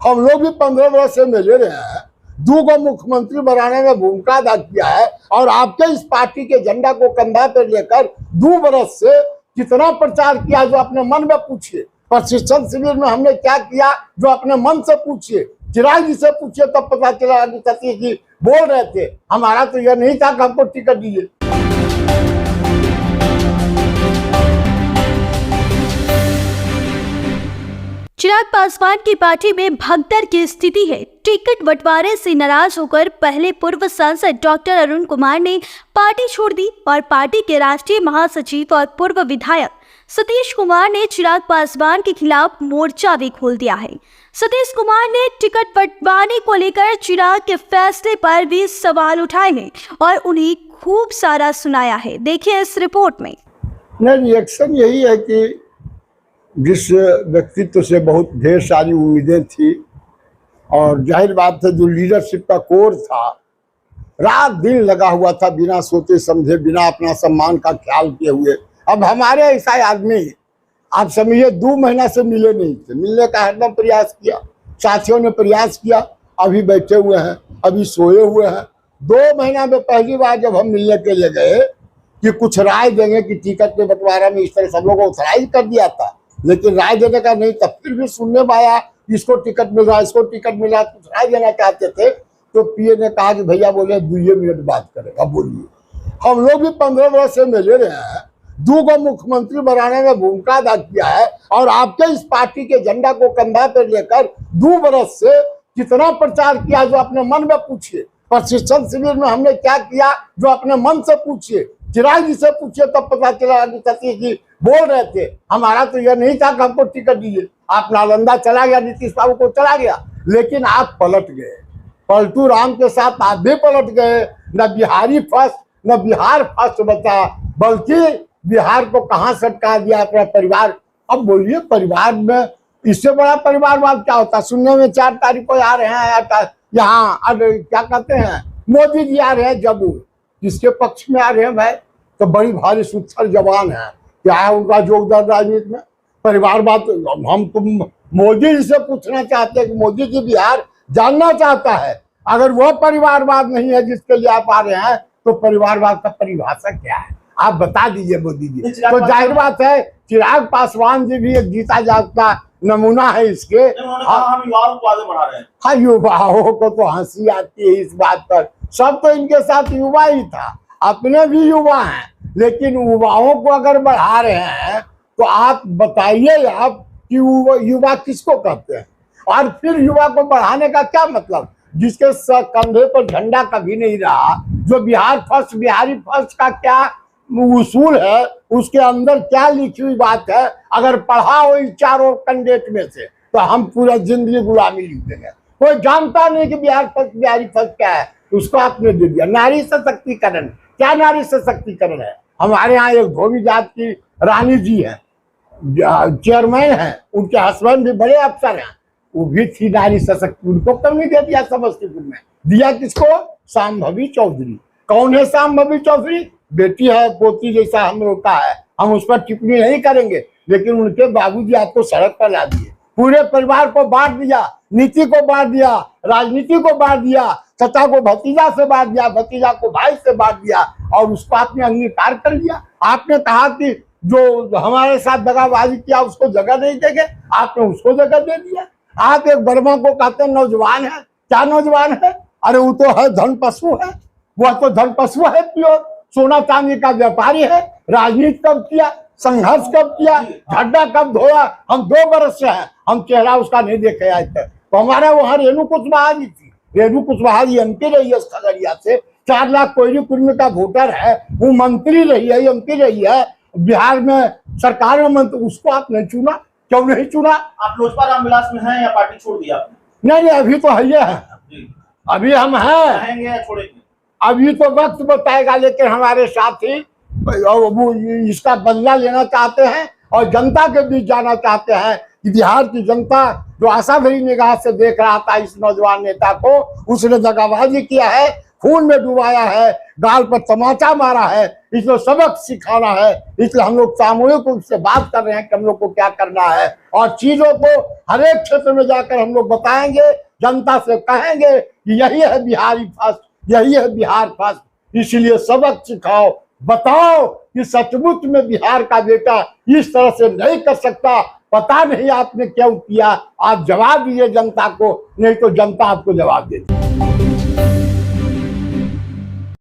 हम लोग भी 15 वर्ष से मिले रहे हैं, 2 को मुख्यमंत्री बनाने में भूमिका अदा किया है और आपके इस पार्टी के झंडा को कंधा पर लेकर 2 वर्ष से कितना प्रचार किया जो अपने मन में पूछिए। प्रशिक्षण शिविर में हमने क्या किया जो अपने मन से पूछिए, चिराग जी से पूछिए, तब पता चला कि सतीश जी बोल रहे थे। हमारा तो यह नहीं था कि हमको टिकट दीजिए। चिराग पासवान की पार्टी में भगदड़ की स्थिति है। टिकट बंटवारे से नाराज होकर पहले पूर्व सांसद डॉक्टर अरुण कुमार ने पार्टी छोड़ दी और पार्टी के राष्ट्रीय महासचिव और पूर्व विधायक सतीश कुमार ने चिराग पासवान के खिलाफ मोर्चा भी खोल दिया है। सतीश कुमार ने टिकट बंटवारे को लेकर चिराग के फैसले पर भी सवाल उठाए हैं और उन्हें खूब सारा सुनाया है। देखिए इस रिपोर्ट में। रिएक्शन यही है कि जिस व्यक्तित्व से बहुत ढेर सारी उम्मीदें थी और जाहिर बात है जो लीडरशिप का कोर था, रात दिन लगा हुआ था बिना सोचे समझे, बिना अपना सम्मान का ख्याल किए हुए। अब हमारे ऐसा आदमी आप समझिए 2 महीना से मिले नहीं थे, मिलने का हरदम प्रयास किया, साथियों ने प्रयास किया, अभी बैठे हुए हैं, अभी सोए हुए हैं। 2 महीना में पहली बार जब हम मिलने के लिए गए कि कुछ राय देंगे कि टिकट के बंटवारा में इस तरह सब लोगों को उत्साहित कर दिया था, लेकिन राय देने का नहीं। तब फिर भी सुनने में आया इसको टिकट मिल रहा, इसको टिकट मिला, कुछ राय देना चाहते थे तो पीए ने कहा कि भैया बोले 2 मिनट बात करेगा, बोलिए। हम लोग भी 15 वर्ष से मिले रहे हैं, 2 को मुख्यमंत्री बनाने में भूमिका अदा किया है और आपके इस पार्टी के झंडा को कंधा पर लेकर 2 वर्ष से कितना प्रचार किया जो अपने मन में पूछिए। प्रशिक्षण शिविर में हमने क्या किया जो अपने मन से पूछिए, चिराग जी से पूछिए, तब पता चला कि सतीश जी बोल रहे थे। हमारा तो यह नहीं था कि हमको टिकट दीजिए। आप नालंदा चला गया, नीतीश बाबू को चला गया, लेकिन आप पलट गए। पलटू राम के साथ आप भी पलट गए। न बिहारी फर्स्ट, न बिहार फर्स्ट बचा, बल्कि बिहार को कहाँ सटका दिया अपना परिवार। अब बोलिए परिवार में इससे बड़ा परिवारवाद क्या होता? सुनने में 4 तारीख को आ रहे हैं यहाँ, क्या कहते हैं, मोदी जी आ रहे हैं जम्मू, किसके पक्ष में आ रहे हैं भाई? तो बड़ी भारी सुथर जवान है, क्या है उनका योगदान राजनीति में? परिवारवाद हम तुम मोदी जी से पूछना चाहते हैं कि मोदी जी बिहार जानना चाहता है। अगर वह परिवारवाद नहीं है जिसके लिए आप आ रहे हैं तो परिवारवाद का परिभाषा क्या है आप बता दीजिए मोदी जी। तो जाहिर बात है चिराग पासवान जी भी एक जीता जागता नमूना है इसके। हम युवाओं को आगे बढ़ा रहे हैं। हाँ, युवाओं को तो हंसी आती है इस बात पर। सब तो इनके साथ युवा ही था, अपने भी युवा हैं, लेकिन युवाओं को अगर बढ़ा रहे हैं तो आप बताइए आप कि युवा किसको कहते हैं? और फिर युवा को बढ़ाने का क्या मतलब? जिसके कंधे पर झंडा कभी नहीं रहा, जो बिहार फर्स्ट, बिहारी फर्स्ट का क्या उसूल है, उसके अंदर क्या लिखी हुई बात है, अगर पढ़ा हो इन 4 कैंडिडेट में से तो हम पूरा जिंदगी गुलामी लिख देंगे। कोई जानता नहीं कि बिहार फर्स्ट, बिहारी फर्स्ट क्या है, उसको आपने दे दिया। नारी सशक्तिकरण, क्या नारी सशक्तिकरण है? हमारे यहाँ एक धोबी जात की रानी जी है, चेयरमैन है, उनके हस्बैंड भी बड़े अफसर हैं, वो भी थी नारी सशक्ति, उनको कब नहीं दे दिया समस्तीपुर में? दिया किसको? शांभवी चौधरी। कौन है शांभवी चौधरी? बेटी है, पोती जैसा हम लोग का है, हम उस पर टिप्पणी नहीं करेंगे, लेकिन उनके बाबूजी आपको सड़क पर ला दिए, पूरे परिवार को बांट दिया, नीति को बांट दिया, राजनीति को बांट दिया, सत्ता को भतीजा से बांट दिया, भतीजा को भाई से बांट दिया और उसको आपने अंगीकार कर लिया। आपने कहा कि जो हमारे साथ दगाबाजी किया उसको जगह नहीं देंगे, आपने उसको जगह दे दिया। आप एक वर्मा को कहते हैं नौजवान है, क्या नौजवान है? अरे वो तो है धन पशु है, वह तो धन पशु है, प्योर सोना चांदी का व्यापारी है। राजनीति कब किया, संघर्ष कब किया, झंडा कब धोया? हम 2 बरस से हैं, हम चेहरा उसका नहीं देखे आज तक। तो हमारा वहाँ रेणु कुशवाहा जी थी, रेणु कुशवाहा जी एमपी रही है खगड़िया से, 4 लाख कोयली कुर्मी का वोटर है, वो मंत्री रही है, एमपी रही है, बिहार में सरकार में मंत्री, उसको आपने चुना, क्यों नहीं चुना? आप लोजपा रामविलास में हैं या पार्टी छोड़ दिया आपने? नहीं, अभी तो है, अभी हम हैं, रहेंगे या छोड़ेंगे? अभी तो वक्त बताएगा, लेकिन हमारे साथी वो इसका बदला लेना चाहते हैं और जनता के बीच जाना चाहते हैं कि बिहार की जनता जो आशा भरी निगाह से देख रहा था इस नौजवान नेता को, उसने दगाबाजी किया है, खून में डुबाया है, गाल पर तमाचा मारा है, इसको सबक सिखाना है। इसलिए हम लोग सामूहिक रूप से बात कर रहे हैं कि हम लोग को क्या करना है और चीजों को हर एक क्षेत्र में जाकर हम लोग बताएंगे, जनता से कहेंगे कि यही है बिहारी फर्स्ट, यही है बिहार फर्स्ट। इसलिए सबक सिखाओ, बताओ कि सचमुच में बिहार का बेटा इस तरह से नहीं कर सकता। पता नहीं आपने क्यों किया, आप जवाब दीजिए जनता को, नहीं तो जनता आपको जवाब देगी।